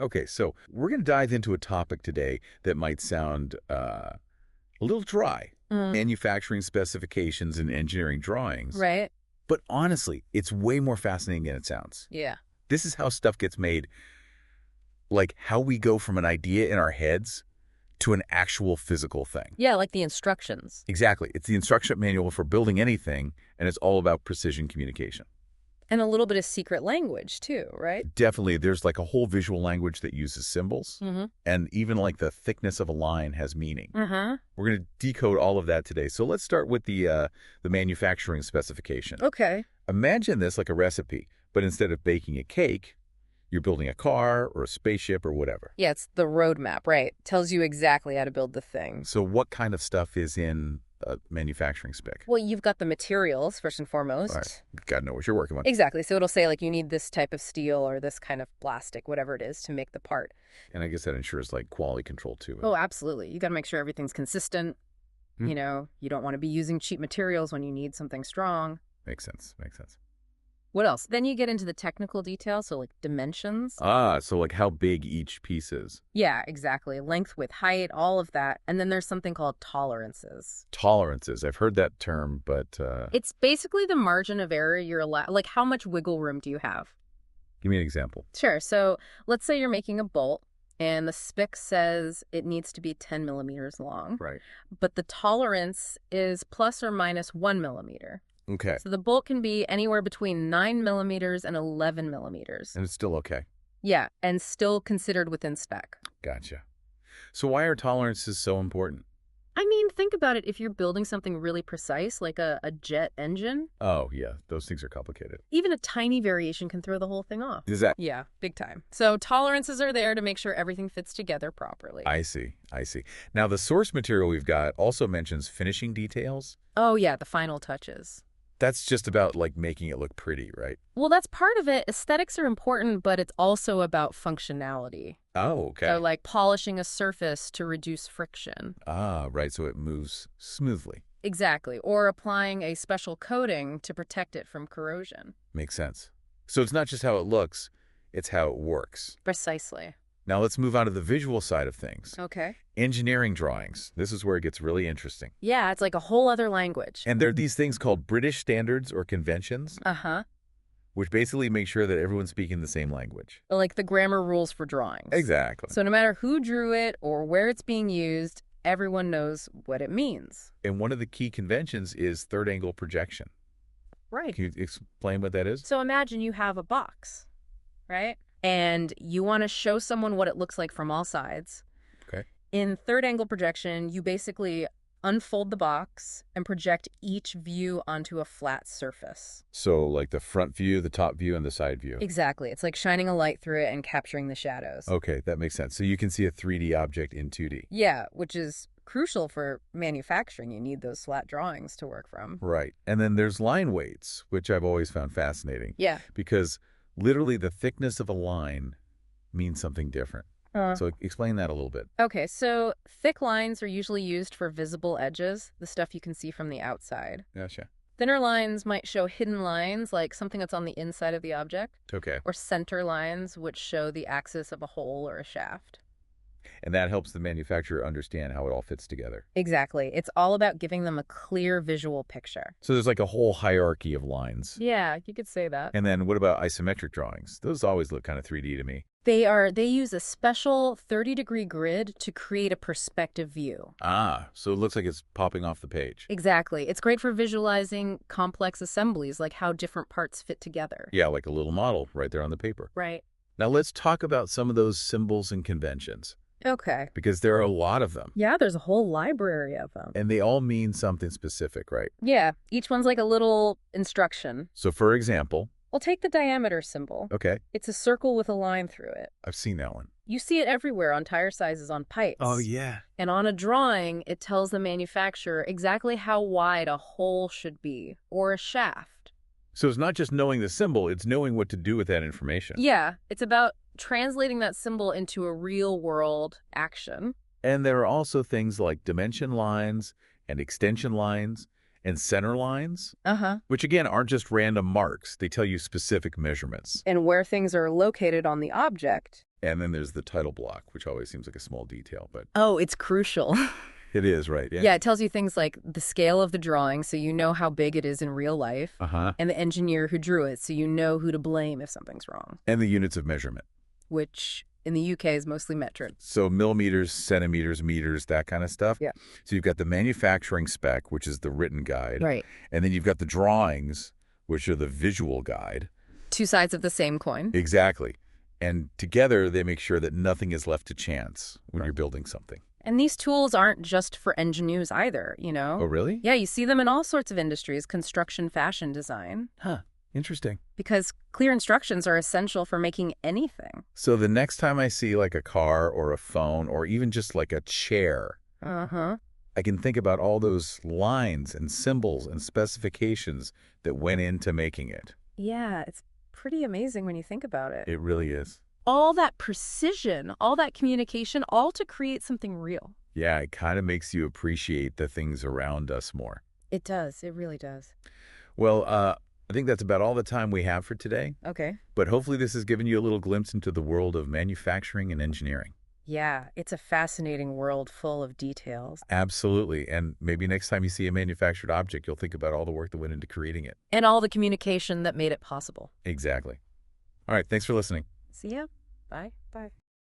Okay, so we're going to dive into a topic today that might sound a little dry. Mm, Manufacturing specifications and engineering drawings. right? But honestly, it's way more fascinating than it sounds. Yeah. This is how stuff gets made, like how we go from an idea in our heads to an actual physical thing. Yeah, like the instructions. Exactly. It's the instruction manual for building anything, and it's all about precision communication. And a little bit of secret language, too, right? Definitely, there's like a whole visual language that uses symbols, Mm-hmm. and even like the thickness of a line has meaning. Uh-huh. We're going to decode all of that today. So let's start with the manufacturing specification. Okay. Imagine this like a recipe, but instead of baking a cake, you're building a car or a spaceship or whatever. Yeah, it's the roadmap, right? Tells you exactly how to build the thing. So what kind of stuff is in a manufacturing spec? Well, you've got the materials, first and All right, foremost. got to know what you're working with. Exactly. So it'll say, like, you need this type of steel or this kind of plastic, whatever it is, to make the part. And I guess that ensures like quality control too. Oh, absolutely. You got to make sure everything's consistent. Hmm. You know, you don't want to be using cheap materials when you need something strong. Makes sense. Makes sense. What else? Then you get into the technical details, so like dimensions. So like how big each piece is. Yeah, exactly. Length, width, height, all of that. And then there's something called tolerances. Tolerances. I've heard that term, but It's basically the margin of error you're allowed. Like, how much wiggle room do you have? give me an example. Sure. So let's say you're making a bolt and the spec says it needs to be 10 millimeters long, Right. but the tolerance is plus or minus 1 millimeter. Okay. So the bolt can be anywhere between 9 millimeters and 11 millimeters. And it's still okay. Yeah, and still considered within spec. Gotcha. So why are tolerances so important? I mean, think about it. If you're building something really precise, like a jet engine, Oh, yeah. Those things are complicated. even a tiny variation can throw the whole thing off. Is that... Yeah, big time. So tolerances are there to make sure everything fits together properly. I see. I see. Now, the source material we've got also mentions finishing details. Oh, yeah, the final touches. That's just about, like, making it look pretty, right? Well, that's part of it. Aesthetics are important, but it's also about functionality. Oh, okay. So, like polishing a surface to reduce friction. Ah, right. So it moves smoothly. Exactly. Or applying a special coating to protect it from corrosion. Makes sense. So it's not just how it looks, it's how it works. Precisely. Now let's move on to the visual side of things. Okay. Engineering drawings. This is where it gets really interesting. Yeah, it's like a whole other language. And there are these things called British standards or conventions, Uh-huh. which basically make sure that everyone's speaking the same language. Like the grammar rules for drawings. Exactly. So no matter who drew it or where it's being used, everyone knows what it means. And one of the key conventions is third angle projection. Right. Can you explain what that is? So imagine you have a box, right? And you want to show someone what it looks like from all sides. Okay. In third angle projection, you basically unfold the box and project each view onto a flat surface. So like the front view, the top view, and the side view. Exactly. It's like shining a light through it and capturing the shadows. Okay, that makes sense. So you can see a 3D object in 2D. Yeah, which is crucial for manufacturing. You need those flat drawings to work from. Right. And then there's line weights, which I've always found fascinating Yeah. because literally the thickness of a line means something different. So explain that a little bit. Okay, so thick lines are usually used for visible edges, the stuff you can see from the outside. Gotcha. Thinner lines might show hidden lines, like something that's on the inside of the object, Okay. or center lines, which show the axis of a hole or a shaft. And that helps the manufacturer understand how it all fits together. Exactly. It's all about giving them a clear visual picture. So there's like a whole hierarchy of lines. Yeah, you could say that. And then what about isometric drawings? Those always look kind of 3D to me. They use a special 30-degree grid to create a perspective view. Ah, so it looks like it's popping off the page. Exactly. It's great for visualizing complex assemblies, like how different parts fit together. Yeah, like a little model right there on the paper. Right. Now let's talk about some of those symbols and conventions, Okay. because there are a lot of them. Yeah, there's a whole library of them. And they all mean something specific, right? Yeah, each one's like a little instruction. So for example, Well, take the diameter symbol. okay, It's a circle with a line through it. I've seen that one. You see it everywhere on tire sizes on pipes. Yeah. And on a drawing, it tells the manufacturer exactly how wide a hole should be, or a shaft. So it's not just knowing the symbol, it's knowing what to do with that information. Yeah, it's about translating that symbol into a real-world action. And there are also things like dimension lines and extension lines and center lines, Uh-huh. which again aren't just random marks. They tell you specific measurements. And where things are located on the object. And then there's the title block, which always seems like a small detail, but Oh, it's crucial. it is, right? Yeah. Yeah, it tells you things like the scale of the drawing, so you know how big it is in real life, Uh-huh. and the engineer who drew it, so you know who to blame if something's wrong, And the units of measurement. which in the UK is mostly metric. So millimeters, centimeters, meters, that kind of stuff. Yeah. So you've got the manufacturing spec, which is the written guide. Right. And then you've got the drawings, which are the visual guide. Two sides of the same coin. Exactly. And together, they make sure that nothing is left to chance when you're building something. And these tools aren't just for engineers either, you know? Oh, really? Yeah, you see them in all sorts of industries, construction, fashion, design. Huh. Interesting. Because clear instructions are essential for making anything. So the next time I see like a car or a phone or even just like a chair, Uh-huh. I can think about all those lines and symbols and specifications that went into making it. Yeah, it's pretty amazing when you think about it. It really is. All that precision, all that communication, all to create something real. Yeah, it kind of makes you appreciate the things around us more. It does. It really does. Well, I think that's about all the time we have for today, Okay. but hopefully this has given you a little glimpse into the world of manufacturing and engineering. Yeah, it's a fascinating world full of details. Absolutely. And maybe next time you see a manufactured object, you'll think about all the work that went into creating it. And all the communication that made it possible. Exactly. All right. Thanks for listening. See ya. Bye. Bye.